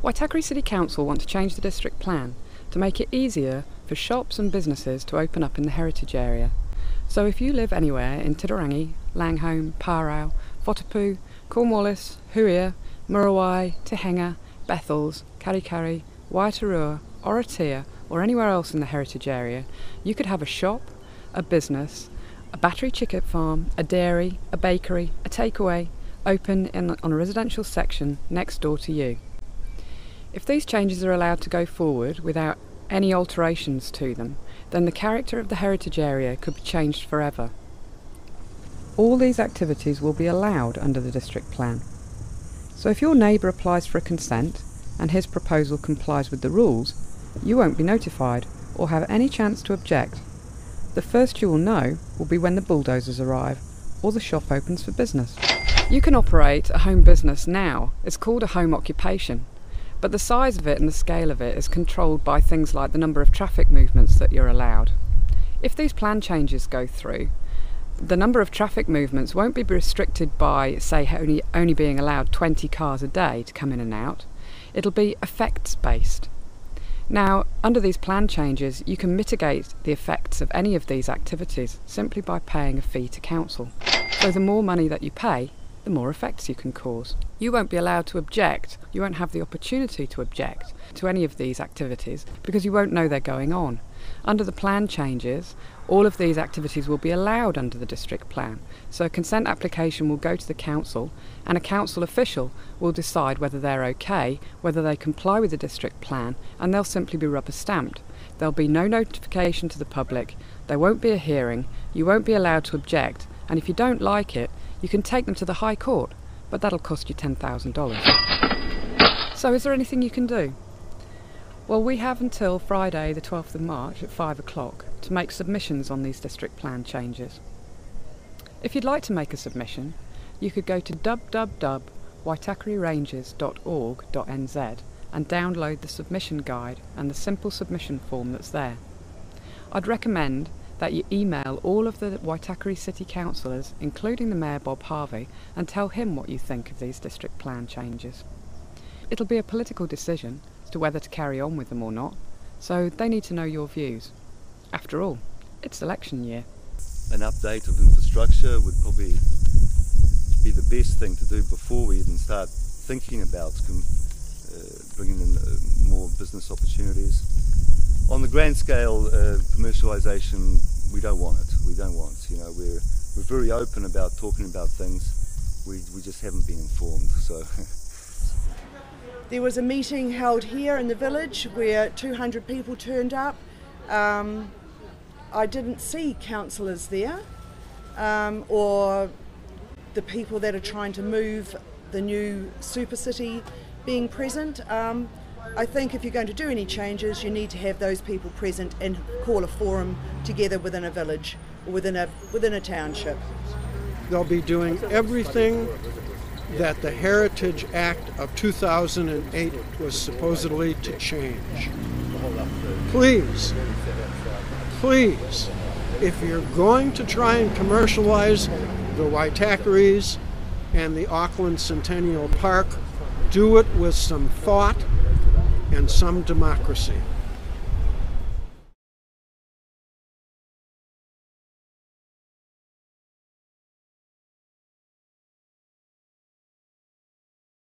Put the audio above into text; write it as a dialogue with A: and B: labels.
A: Waitakere City Council want to change the district plan to make it easier for shops and businesses to open up in the heritage area. So if you live anywhere in Titirangi, Langholm, Parau, Whatupu, Cornwallis, Huia, Muriwai, Te Henga, Bethels, Karikari, Waitarua, Oratia or anywhere else in the heritage area, you could have a shop, a business, a battery chicken farm, a dairy, a bakery, a takeaway open on a residential section next door to you. If these changes are allowed to go forward without any alterations to them, then the character of the heritage area could be changed forever. All these activities will be allowed under the district plan. So if your neighbour applies for a consent and his proposal complies with the rules, you won't be notified or have any chance to object. The first you will know will be when the bulldozers arrive or the shop opens for business. You can operate a home business now. It's called a home occupation. But the size of it and the scale of it is controlled by things like the number of traffic movements that you're allowed. If these plan changes go through, the number of traffic movements won't be restricted by, say, only being allowed 20 cars a day to come in and out. It'll be effects based. Now, under these plan changes, you can mitigate the effects of any of these activities simply by paying a fee to council. So the more money that you pay, the more effects you can cause. You won't be allowed to object, you won't have the opportunity to object to any of these activities because you won't know they're going on. Under the plan changes, all of these activities will be allowed under the district plan. So a consent application will go to the council and a council official will decide whether they're okay, whether they comply with the district plan, and they'll simply be rubber stamped. There'll be no notification to the public, there won't be a hearing, you won't be allowed to object, and if you don't like it, you can take them to the High Court, but that'll cost you $10,000. So is there anything you can do? Well, we have until Friday the 12th of March at 5 o'clock to make submissions on these district plan changes. If you'd like to make a submission, you could go to www.waitakereranges.org.nz and download the submission guide and the simple submission form that's there. I'd recommend that you email all of the Waitakere City Councillors, including the Mayor Bob Harvey, and tell him what you think of these district plan changes. It'll be a political decision as to whether to carry on with them or not, so they need to know your views. After all, it's election year.
B: An update of infrastructure would probably be the best thing to do before we even start thinking about bringing in more business opportunities. On the grand scale, commercialisation, we don't want it. We don't want. We're very open about talking about things. We just haven't been informed. So.
C: There was a meeting held here in the village where 200 people turned up. I didn't see councillors there or the people that are trying to move the new super city being present. I think if you're going to do any changes, you need to have those people present and call a forum together within a village or within a township.
D: They'll be doing everything that the Heritage Act of 2008 was supposedly to change. Please, if you're going to try and commercialize the Waitakeres and the Auckland Centennial Park, do it with some thought and some democracy.